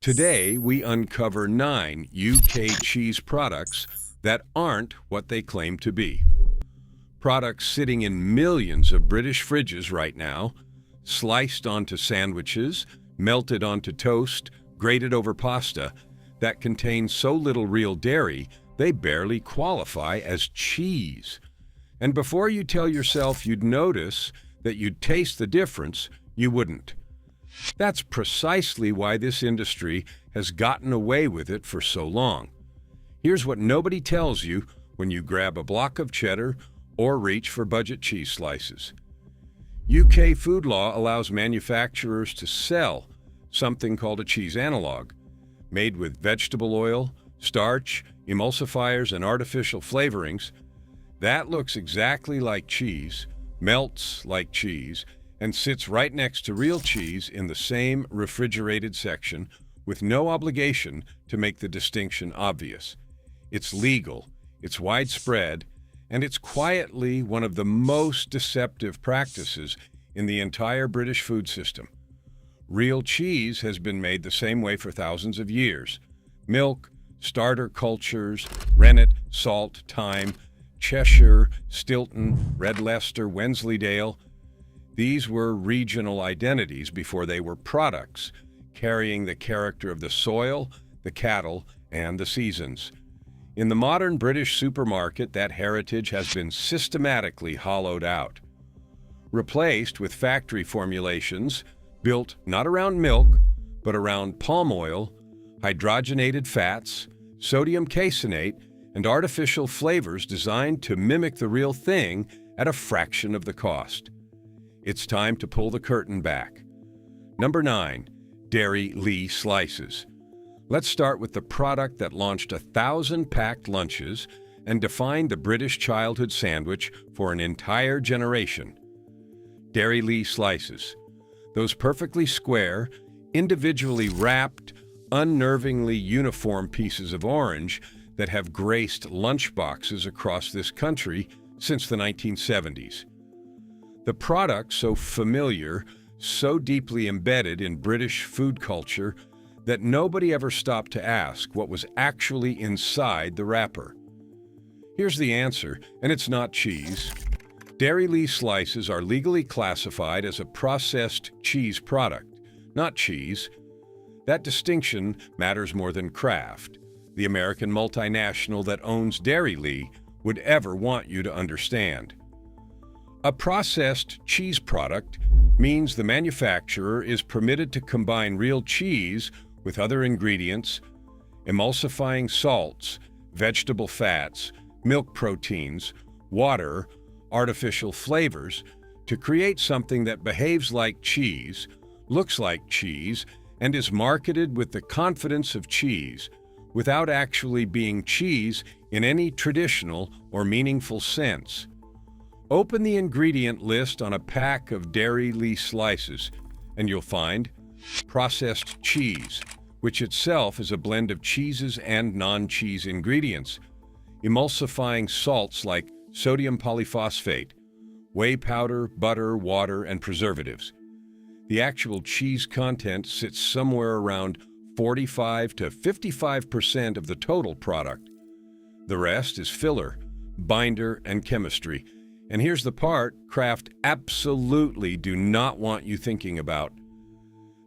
Today, we uncover 9 UK cheese products that aren't what they claim to be. Products sitting in millions of British fridges right now, sliced onto sandwiches, melted onto toast, grated over pasta, that contain so little real dairy, they barely qualify as cheese. And before you tell yourself you'd notice that you'd taste the difference, you wouldn't. That's precisely why this industry has gotten away with it for so long. Here's what nobody tells you when you grab a block of cheddar or reach for budget cheese slices. UK food law allows manufacturers to sell something called a cheese analogue, made with vegetable oil, starch, emulsifiers, and artificial flavorings. That looks exactly like cheese, melts like cheese, and sits right next to real cheese in the same refrigerated section with no obligation to make the distinction obvious. It's legal, it's widespread, and it's quietly one of the most deceptive practices in the entire British food system. Real cheese has been made the same way for thousands of years. Milk, starter cultures, rennet, salt, thyme, Cheshire, Stilton, Red Leicester, Wensleydale. These were regional identities before they were products, carrying the character of the soil, the cattle, and the seasons. In the modern British supermarket, that heritage has been systematically hollowed out, replaced with factory formulations built not around milk, but around palm oil, hydrogenated fats, sodium caseinate, and artificial flavors designed to mimic the real thing at a fraction of the cost. It's time to pull the curtain back. Number 9, Dairy Lee Slices. Let's start with the product that launched 1,000 packed lunches and defined the British childhood sandwich for an entire generation. Dairy Lee Slices. Those perfectly square, individually wrapped, unnervingly uniform pieces of orange that have graced lunchboxes across this country since the 1970s. The product, so familiar, so deeply embedded in British food culture, that nobody ever stopped to ask what was actually inside the wrapper. Here's the answer, and it's not cheese. Dairy Lee slices are legally classified as a processed cheese product, not cheese. That distinction matters more than Kraft, the American multinational that owns Dairy Lee, would ever want you to understand. A processed cheese product means the manufacturer is permitted to combine real cheese with other ingredients, emulsifying salts, vegetable fats, milk proteins, water, artificial flavors, to create something that behaves like cheese, looks like cheese, and is marketed with the confidence of cheese, without actually being cheese in any traditional or meaningful sense. Open the ingredient list on a pack of Dairy Lee slices, and you'll find processed cheese, which itself is a blend of cheeses and non-cheese ingredients, emulsifying salts like sodium polyphosphate, whey powder, butter, water, and preservatives. The actual cheese content sits somewhere around 45 to 55% of the total product. The rest is filler, binder, and chemistry. And here's the part Kraft absolutely do not want you thinking about.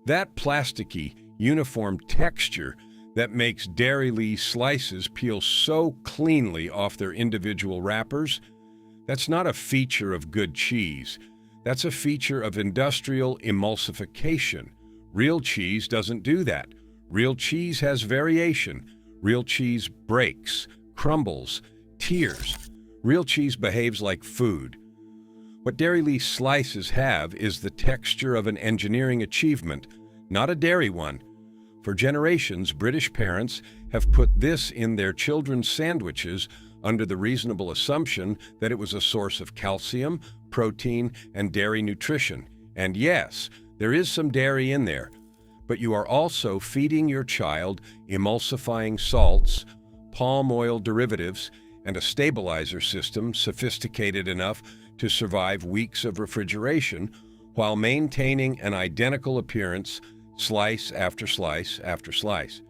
That plasticky, uniform texture that makes Dairy Lee slices peel so cleanly off their individual wrappers, that's not a feature of good cheese. That's a feature of industrial emulsification. Real cheese doesn't do that. Real cheese has variation. Real cheese breaks, crumbles, tears. Real cheese behaves like food. What Dairy Lee slices have is the texture of an engineering achievement, not a dairy one. For generations, British parents have put this in their children's sandwiches under the reasonable assumption that it was a source of calcium, protein, and dairy nutrition. And yes, there is some dairy in there, but you are also feeding your child emulsifying salts, palm oil derivatives, and a stabilizer system sophisticated enough to survive weeks of refrigeration while maintaining an identical appearance slice after slice after slice.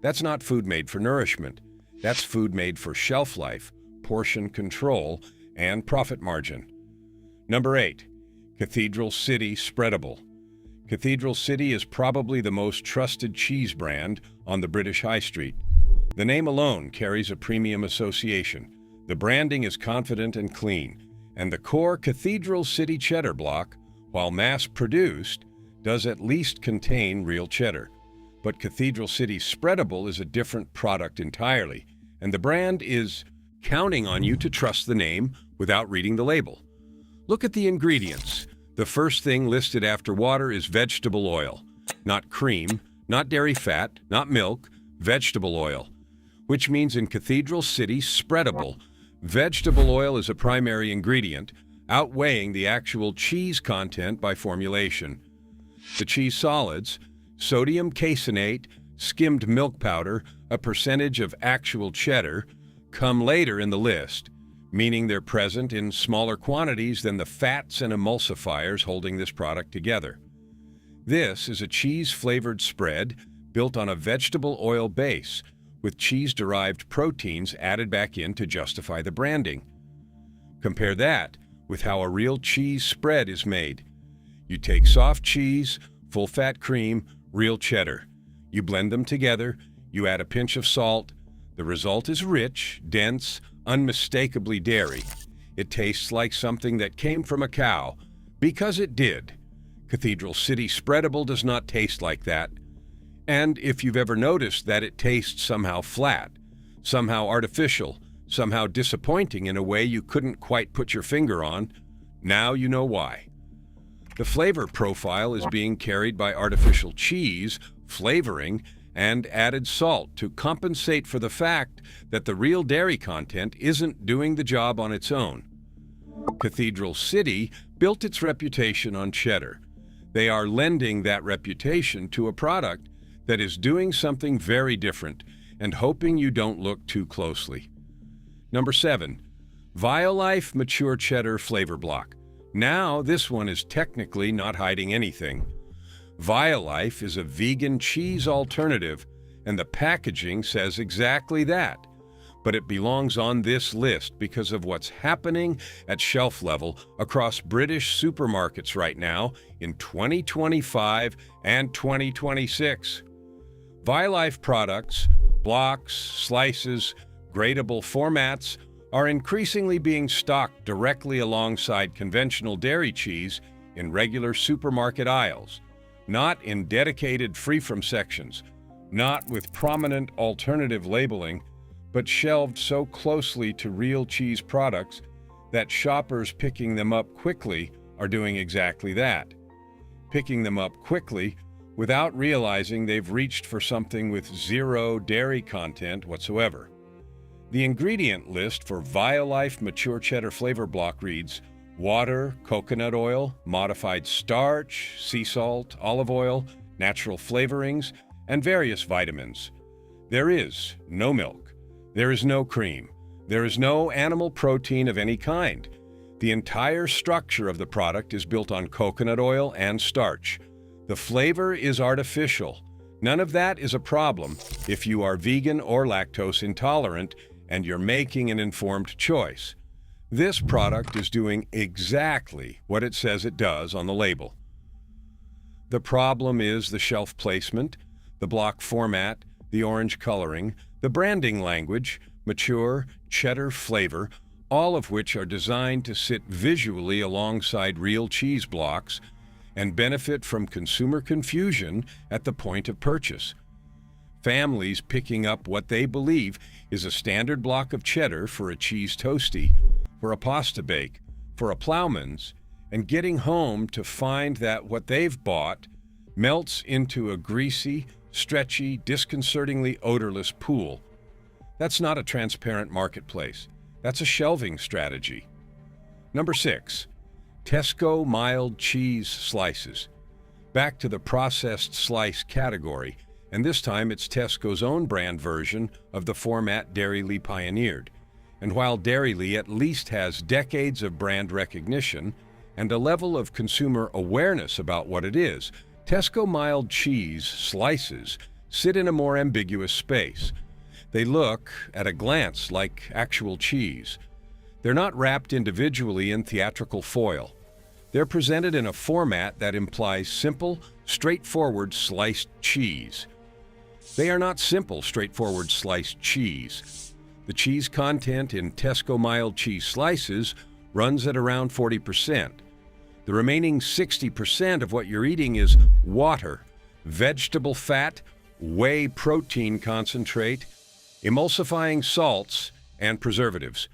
That's not food made for nourishment. That's food made for shelf life, portion control, and profit margin. Number 8. Cathedral City Spreadable. Cathedral City is probably the most trusted cheese brand on the British High Street. The name alone carries a premium association. The branding is confident and clean, and the core Cathedral City cheddar block, while mass-produced, does at least contain real cheddar. But Cathedral City Spreadable is a different product entirely, and the brand is counting on you to trust the name without reading the label. Look at the ingredients. The first thing listed after water is vegetable oil. Not cream, not dairy fat, not milk, vegetable oil. Which means in Cathedral City Spreadable, vegetable oil is a primary ingredient, outweighing the actual cheese content by formulation. The cheese solids, sodium caseinate, skimmed milk powder, a percentage of actual cheddar, come later in the list, meaning they're present in smaller quantities than the fats and emulsifiers holding this product together. This is a cheese-flavored spread built on a vegetable oil base, with cheese-derived proteins added back in to justify the branding. Compare that with how a real cheese spread is made. You take soft cheese, full-fat cream, real cheddar. You blend them together, you add a pinch of salt. The result is rich, dense, unmistakably dairy. It tastes like something that came from a cow, because it did. Cathedral City Spreadable does not taste like that. And if you've ever noticed that it tastes somehow flat, somehow artificial, somehow disappointing in a way you couldn't quite put your finger on, now you know why. The flavor profile is being carried by artificial cheese, flavoring, and added salt to compensate for the fact that the real dairy content isn't doing the job on its own. Cathedral City built its reputation on cheddar. They are lending that reputation to a product that is doing something very different and hoping you don't look too closely. Number 7. Violife Mature Cheddar Flavor Block. Now this one is technically not hiding anything. Violife is a vegan cheese alternative, and the packaging says exactly that. But it belongs on this list because of what's happening at shelf level across British supermarkets right now in 2025 and 2026. Violife products, blocks, slices, gradable formats are increasingly being stocked directly alongside conventional dairy cheese in regular supermarket aisles, not in dedicated free-from sections, not with prominent alternative labeling, but shelved so closely to real cheese products that shoppers picking them up quickly are doing exactly that. Picking them up quickly without realizing they've reached for something with zero dairy content whatsoever. The ingredient list for Violife Mature Cheddar Flavor Block reads water, coconut oil, modified starch, sea salt, olive oil, natural flavorings, and various vitamins. There is no milk. There is no cream. There is no animal protein of any kind. The entire structure of the product is built on coconut oil and starch. The flavor is artificial. None of that is a problem if you are vegan or lactose intolerant and you're making an informed choice. This product is doing exactly what it says it does on the label. The problem is the shelf placement, the block format, the orange coloring, the branding language, mature, cheddar flavor, all of which are designed to sit visually alongside real cheese blocks and benefit from consumer confusion at the point of purchase. Families picking up what they believe is a standard block of cheddar for a cheese toastie, for a pasta bake, for a Plowman's, and getting home to find that what they've bought melts into a greasy, stretchy, disconcertingly odorless pool. That's not a transparent marketplace. That's a shelving strategy. Number 6. Tesco mild cheese slices. Back to the processed slice category, and this time it's Tesco's own brand version of the format Dairylea pioneered. And while Dairylea at least has decades of brand recognition and a level of consumer awareness about what it is, Tesco mild cheese slices sit in a more ambiguous space. They look, at a glance, like actual cheese. They're not wrapped individually in theatrical foil. They're presented in a format that implies simple, straightforward sliced cheese. They are not simple, straightforward sliced cheese. The cheese content in Tesco mild cheese slices runs at around 40%. The remaining 60% of what you're eating is water, vegetable fat, whey protein concentrate, emulsifying salts, and preservatives.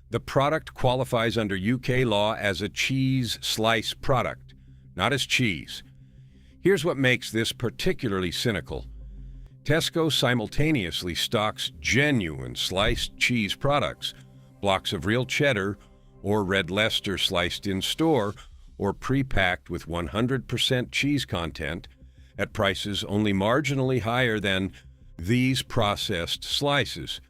The product qualifies under UK law as a cheese slice product, not as cheese. Here's what makes this particularly cynical. Tesco simultaneously stocks genuine sliced cheese products, blocks of real cheddar or red Leicester sliced in store or pre-packed with 100% cheese content at prices only marginally higher than these processed slices.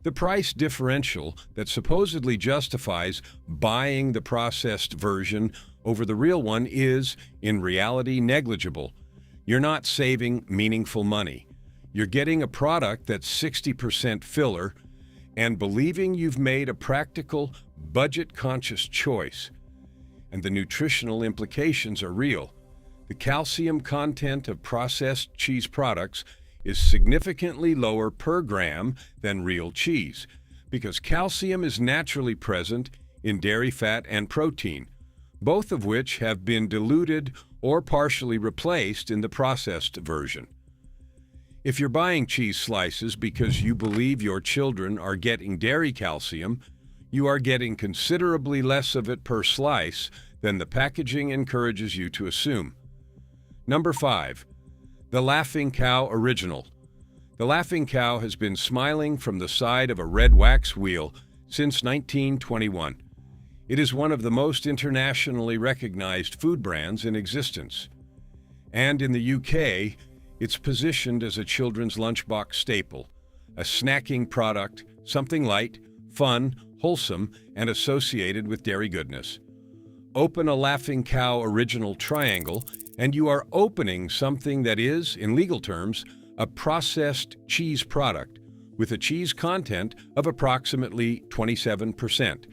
The price differential that supposedly justifies buying the processed version over the real one is, in reality, negligible. You're not saving meaningful money. You're getting a product that's 60% filler and believing you've made a practical, budget-conscious choice. And the nutritional implications are real. The calcium content of processed cheese products is significantly lower per gram than real cheese because calcium is naturally present in dairy fat and protein, both of which have been diluted or partially replaced in the processed version. If you're buying cheese slices because you believe your children are getting dairy calcium, you are getting considerably less of it per slice than the packaging encourages you to assume. Number 5. The Laughing Cow Original. The Laughing Cow has been smiling from the side of a red wax wheel since 1921. It is one of the most internationally recognized food brands in existence. And in the UK, it's positioned as a children's lunchbox staple, a snacking product, something light, fun, wholesome, and associated with dairy goodness. Open a Laughing Cow Original triangle, and you are opening something that is, in legal terms, a processed cheese product with a cheese content of approximately 27%.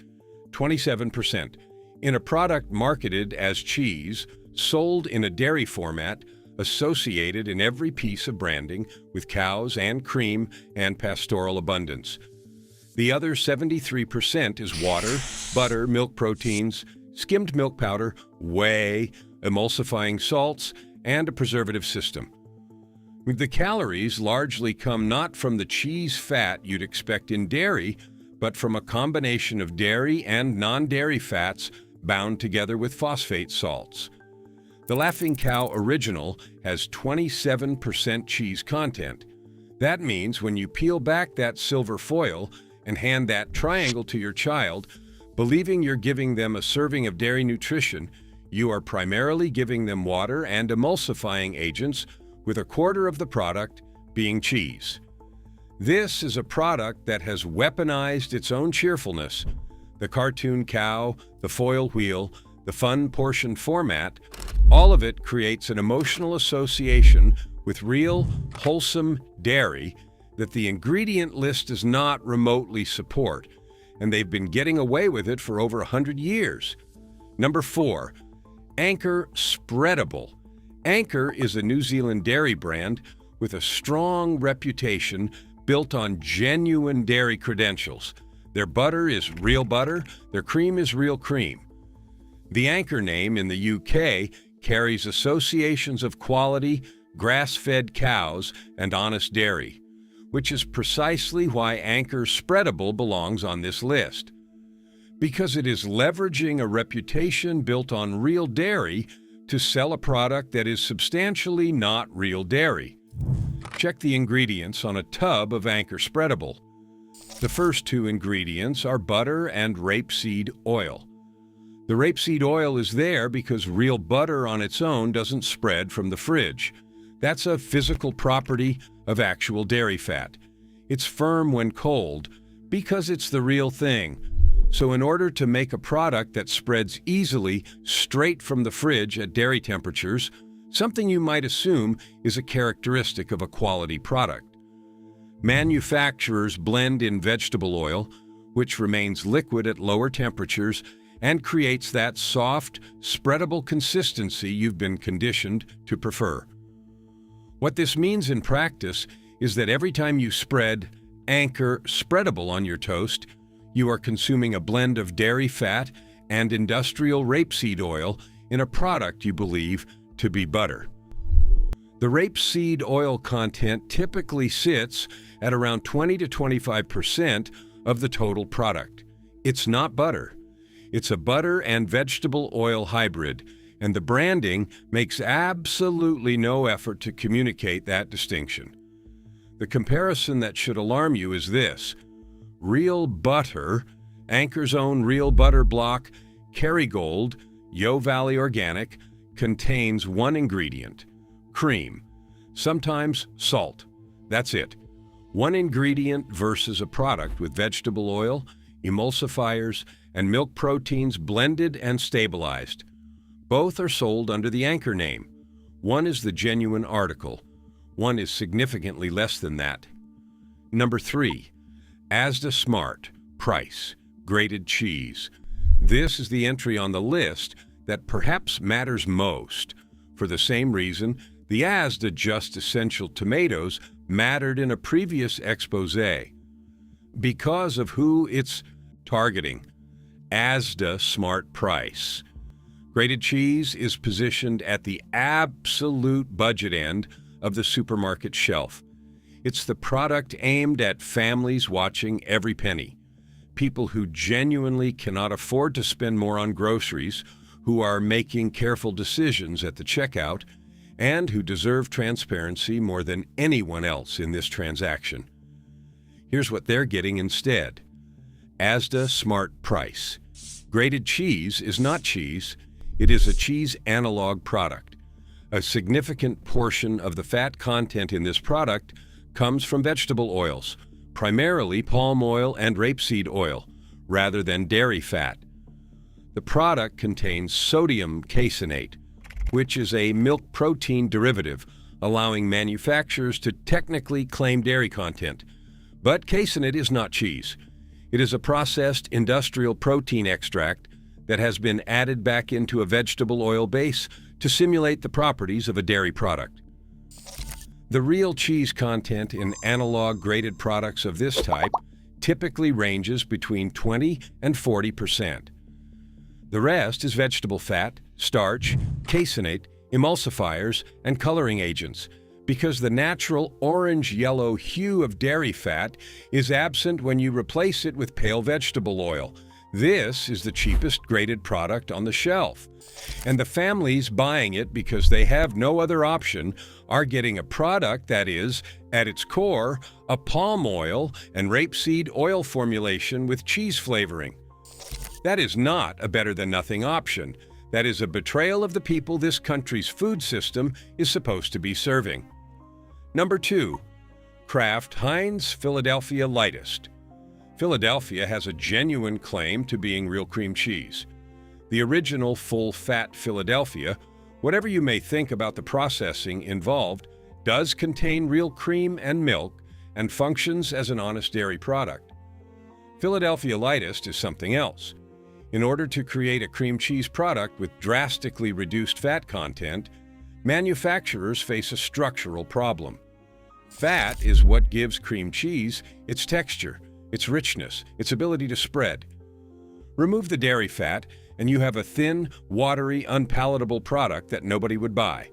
27% in a product marketed as cheese, sold in a dairy format, associated in every piece of branding with cows and cream and pastoral abundance. The other 73% is water, butter, milk proteins, skimmed milk powder, whey, emulsifying salts, and a preservative system. The calories largely come not from the cheese fat you'd expect in dairy, but from a combination of dairy and non-dairy fats bound together with phosphate salts. The Laughing Cow Original has 27% cheese content. That means when you peel back that silver foil and hand that triangle to your child, believing you're giving them a serving of dairy nutrition, you are primarily giving them water and emulsifying agents, with a quarter of the product being cheese. This is a product that has weaponized its own cheerfulness. The cartoon cow, the foil wheel, the fun portion format, all of it creates an emotional association with real, wholesome dairy that the ingredient list does not remotely support, and they've been getting away with it for over 100 years. Number 4. Anchor Spreadable. Anchor is a New Zealand dairy brand with a strong reputation built on genuine dairy credentials. Their butter is real butter, their cream is real cream. The Anchor name in the UK carries associations of quality, grass-fed cows, and honest dairy, which is precisely why Anchor Spreadable belongs on this list. Because it is leveraging a reputation built on real dairy to sell a product that is substantially not real dairy. Check the ingredients on a tub of Anchor Spreadable. The first 2 ingredients are butter and rapeseed oil. The rapeseed oil is there because real butter on its own doesn't spread from the fridge. That's a physical property of actual dairy fat. It's firm when cold because it's the real thing. So in order to make a product that spreads easily straight from the fridge at dairy temperatures, something you might assume is a characteristic of a quality product. Manufacturers blend in vegetable oil, which remains liquid at lower temperatures and creates that soft, spreadable consistency you've been conditioned to prefer. What this means in practice is that every time you spread Anchor Spreadable on your toast, you are consuming a blend of dairy fat and industrial rapeseed oil in a product you believe to be butter. The rapeseed oil content typically sits at around 20 to 25% of the total product. It's not butter. It's a butter and vegetable oil hybrid, and the branding makes absolutely no effort to communicate that distinction. The comparison that should alarm you is this: Real Butter, Anchor's own real butter block, Kerrygold, Yo Valley Organic, contains one ingredient: cream, sometimes salt. That's it. One ingredient versus a product with vegetable oil, emulsifiers, and milk proteins blended and stabilized. Both are sold under the Anchor name. One is the genuine article. One is significantly less than that. Number 3, Asda Smart, price, grated cheese. This is the entry on the list that perhaps matters most. For the same reason, the Asda Just Essential tomatoes mattered in a previous expose. Because of who it's targeting: Asda Smart Price. Grated cheese is positioned at the absolute budget end of the supermarket shelf. It's the product aimed at families watching every penny, people who genuinely cannot afford to spend more on groceries, who are making careful decisions at the checkout, and who deserve transparency more than anyone else in this transaction. Here's what they're getting instead: Asda Smart Price. Grated cheese is not cheese. It is a cheese analog product. A significant portion of the fat content in this product comes from vegetable oils, primarily palm oil and rapeseed oil, rather than dairy fat. The product contains sodium caseinate, which is a milk protein derivative, allowing manufacturers to technically claim dairy content. But caseinate is not cheese. It is a processed industrial protein extract that has been added back into a vegetable oil base to simulate the properties of a dairy product. The real cheese content in analog grated products of this type typically ranges between 20 and 40%. The rest is vegetable fat, starch, caseinate, emulsifiers, and coloring agents, because the natural orange-yellow hue of dairy fat is absent when you replace it with pale vegetable oil. This is the cheapest grated product on the shelf, and the families buying it because they have no other option are getting a product that is, at its core, a palm oil and rapeseed oil formulation with cheese flavoring. That is not a better-than-nothing option. That is a betrayal of the people this country's food system is supposed to be serving. Number 2, Kraft Heinz Philadelphia Lightest. Philadelphia has a genuine claim to being real cream cheese. The original full-fat Philadelphia, whatever you may think about the processing involved, does contain real cream and milk and functions as an honest dairy product. Philadelphia Lightest is something else. In order to create a cream cheese product with drastically reduced fat content, manufacturers face a structural problem. Fat is what gives cream cheese its texture, its richness, its ability to spread. Remove the dairy fat, and you have a thin, watery, unpalatable product that nobody would buy.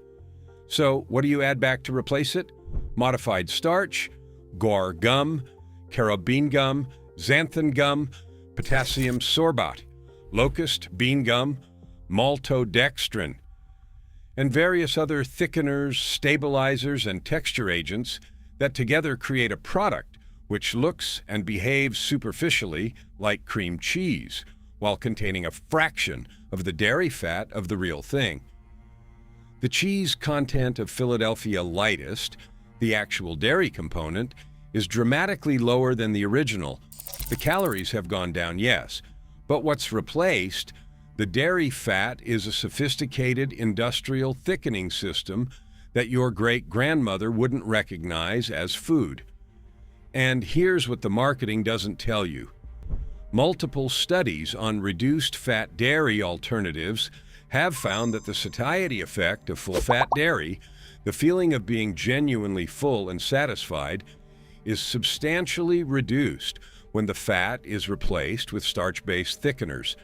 So, what do you add back to replace it? Modified starch, guar gum, carob bean gum, xanthan gum, potassium sorbate, locust bean gum, maltodextrin, and various other thickeners, stabilizers, and texture agents that together create a product which looks and behaves superficially like cream cheese, while containing a fraction of the dairy fat of the real thing. The cheese content of Philadelphia Lightest, the actual dairy component, is dramatically lower than the original. The calories have gone down, yes, but what's replaced, The dairy fat is a sophisticated industrial thickening system that your great-grandmother wouldn't recognize as food. And here's what the marketing doesn't tell you. Multiple studies on reduced-fat dairy alternatives have found that the satiety effect of full-fat dairy, the feeling of being genuinely full and satisfied, is substantially reduced when the fat is replaced with starch-based thickeners.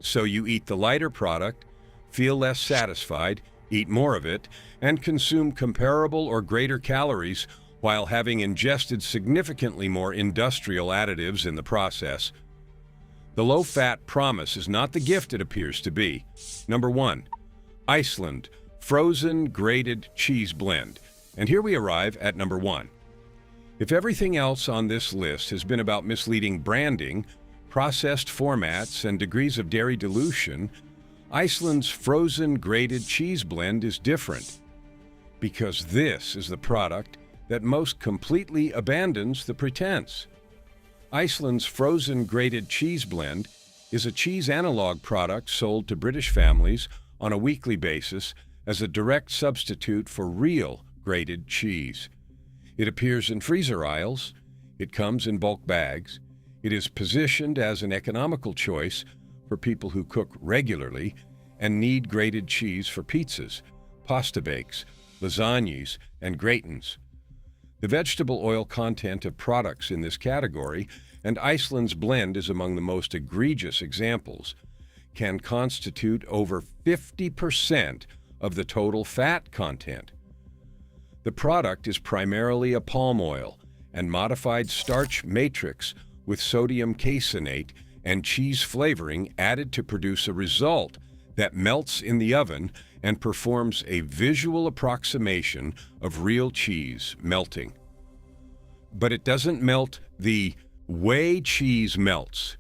So you eat the lighter product, feel less satisfied, eat more of it, and consume comparable or greater calories while having ingested significantly more industrial additives in the process. The low-fat promise is not the gift it appears to be. Number 1. Iceland Frozen Grated Cheese Blend. And here we arrive at number 1. If everything else on this list has been about misleading branding, processed formats, and degrees of dairy dilution, Iceland's Frozen Grated Cheese Blend is different. Because this is the product that most completely abandons the pretense. Iceland's Frozen Grated Cheese Blend is a cheese analog product sold to British families on a weekly basis as a direct substitute for real grated cheese. It appears in freezer aisles, it comes in bulk bags, it is positioned as an economical choice for people who cook regularly and need grated cheese for pizzas, pasta bakes, lasagnas, and gratins. The vegetable oil content of products in this category, and Iceland's blend is among the most egregious examples, can constitute over 50% of the total fat content. The product is primarily a palm oil and modified starch matrix with sodium caseinate and cheese flavoring added to produce a result that melts in the oven and performs a visual approximation of real cheese melting. But it doesn't melt the way cheese melts.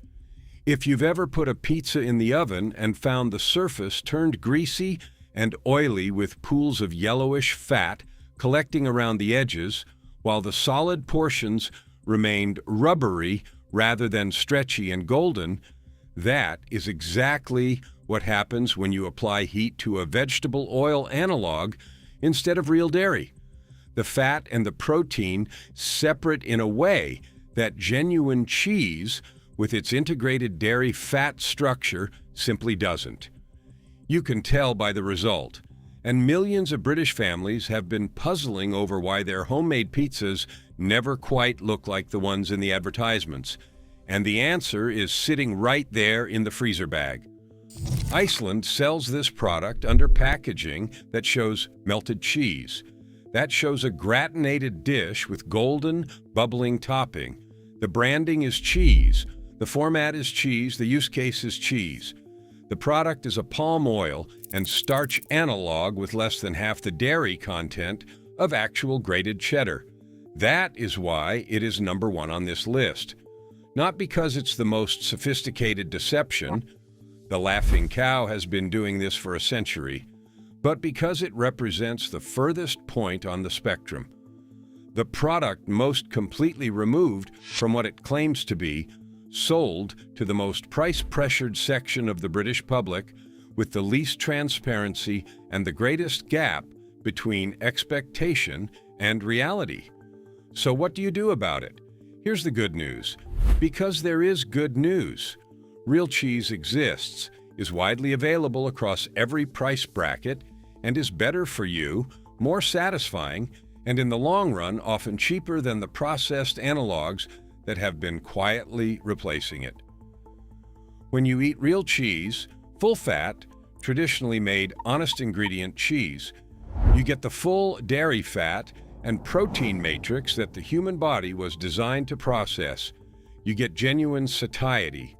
If you've ever put a pizza in the oven and found the surface turned greasy and oily with pools of yellowish fat collecting around the edges, while the solid portions remained rubbery rather than stretchy and golden, that is exactly what happens when you apply heat to a vegetable oil analog instead of real dairy. The fat and the protein separate in a way that genuine cheese, with its integrated dairy fat structure, simply doesn't. You can tell by the result, and millions of British families have been puzzling over why their homemade pizzas never quite look like the ones in the advertisements. And the answer is sitting right there in the freezer bag. Iceland sells this product under packaging that shows melted cheese. That shows a gratinated dish with golden, bubbling topping. The branding is cheese. The format is cheese. The use case is cheese. The product is a palm oil and starch analog with less than half the dairy content of actual grated cheddar. That is why it is number 1 on this list. Not because it's the most sophisticated deception, the laughing cow has been doing this for a century, but because it represents the furthest point on the spectrum. The product most completely removed from what it claims to be, sold to the most price-pressured section of the British public, with the least transparency and the greatest gap between expectation and reality. So what do you do about it? Here's the good news. Because there is good news. Real cheese exists, is widely available across every price bracket, and is better for you, more satisfying, and in the long run often cheaper than the processed analogs that have been quietly replacing it. When you eat real cheese, full-fat, traditionally made honest ingredient cheese, you get the full dairy fat and protein matrix that the human body was designed to process. You get genuine satiety.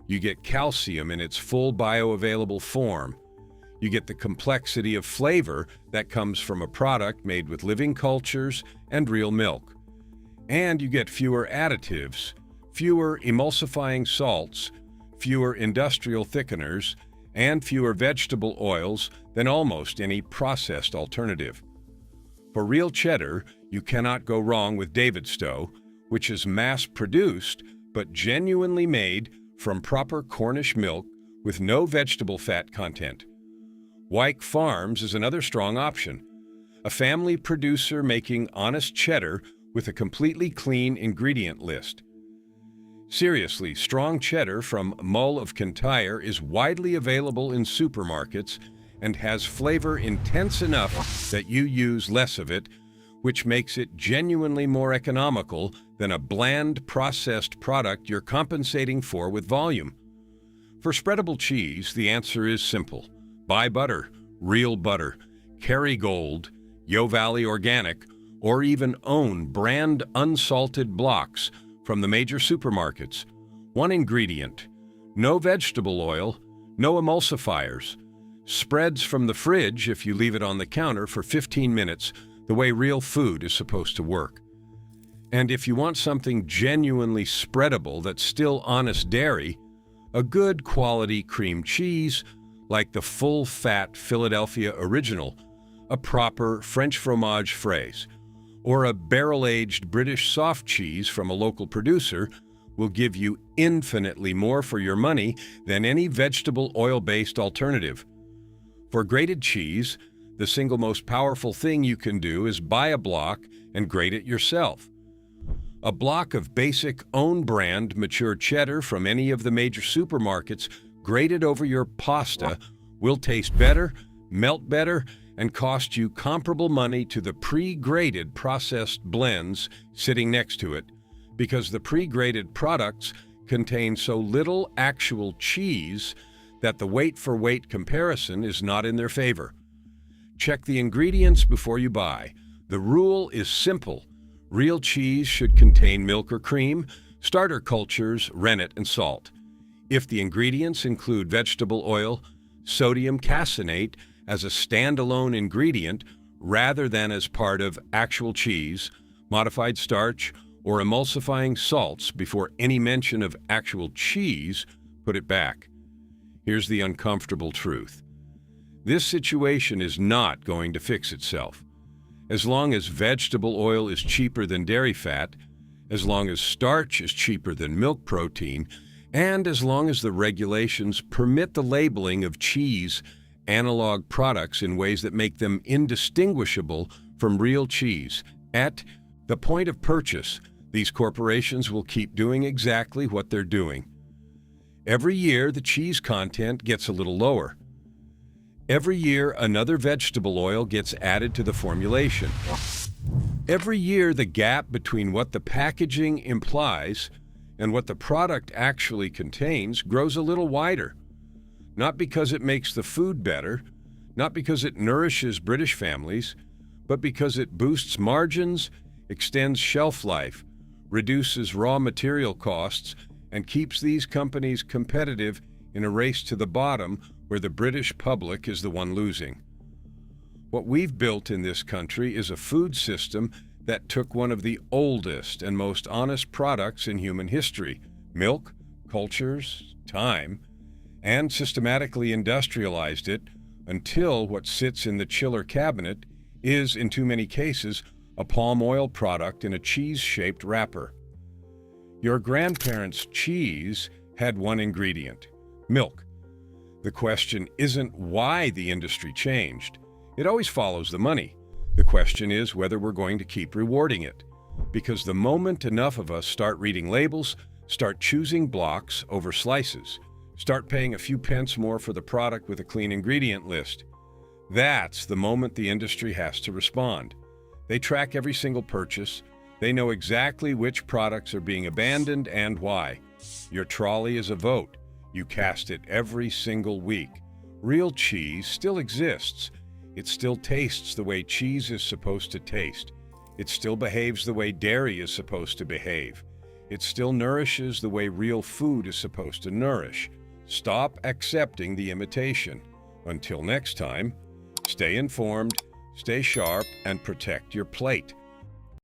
You get calcium in its full bioavailable form. You get the complexity of flavor that comes from a product made with living cultures and real milk. And you get fewer additives, fewer emulsifying salts, fewer industrial thickeners, and fewer vegetable oils than almost any processed alternative. For real cheddar, you cannot go wrong with Davidstow, which is mass-produced but genuinely made from proper Cornish milk with no vegetable fat content. Wyke Farms is another strong option, a family producer making honest cheddar with a completely clean ingredient list. Seriously, strong cheddar from Mull of Kintyre is widely available in supermarkets and has flavor intense enough that you use less of it, which makes it genuinely more economical than a bland, processed product you're compensating for with volume. For spreadable cheese, the answer is simple. Buy butter, real butter, Kerrygold, Yo Valley Organic, or even own brand unsalted blocks from the major supermarkets. One ingredient, no vegetable oil, no emulsifiers. Spreads from the fridge if you leave it on the counter for 15 minutes, the way real food is supposed to work. And if you want something genuinely spreadable that's still honest dairy, a good quality cream cheese like the full-fat Philadelphia Original, a proper French fromage frais, or a barrel-aged British soft cheese from a local producer will give you infinitely more for your money than any vegetable oil-based alternative. For grated cheese, the single most powerful thing you can do is buy a block and grate it yourself. A block of basic own-brand mature cheddar from any of the major supermarkets grated over your pasta will taste better, melt better, and cost you comparable money to the pre-grated processed blends sitting next to it, because the pre-grated products contain so little actual cheese that the weight-for-weight comparison is not in their favor. Check the ingredients before you buy. The rule is simple. Real cheese should contain milk or cream, starter cultures, rennet, and salt. If the ingredients include vegetable oil, sodium caseinate as a standalone ingredient rather than as part of actual cheese, modified starch, or emulsifying salts before any mention of actual cheese, put it back. Here's the uncomfortable truth. This situation is not going to fix itself. As long as vegetable oil is cheaper than dairy fat, as long as starch is cheaper than milk protein, and as long as the regulations permit the labeling of cheese analog products in ways that make them indistinguishable from real cheese, at the point of purchase, these corporations will keep doing exactly what they're doing. Every year, the cheese content gets a little lower. Every year, another vegetable oil gets added to the formulation. Every year, the gap between what the packaging implies and what the product actually contains grows a little wider. Not because it makes the food better, not because it nourishes British families, but because it boosts margins, extends shelf life, reduces raw material costs, and keeps these companies competitive in a race to the bottom where the British public is the one losing. What we've built in this country is a food system that took one of the oldest and most honest products in human history, milk, cultures, thyme, and systematically industrialized it until what sits in the chiller cabinet is, in too many cases, a palm oil product in a cheese-shaped wrapper. Your grandparents' cheese had one ingredient, milk. The question isn't why the industry changed. It always follows the money. The question is whether we're going to keep rewarding it. Because the moment enough of us start reading labels, start choosing blocks over slices, start paying a few pence more for the product with a clean ingredient list, that's the moment the industry has to respond. They track every single purchase. They know exactly which products are being abandoned and why. Your trolley is a vote. You cast it every single week. Real cheese still exists. It still tastes the way cheese is supposed to taste. It still behaves the way dairy is supposed to behave. It still nourishes the way real food is supposed to nourish. Stop accepting the imitation. Until next time, stay informed, stay sharp, and protect your plate.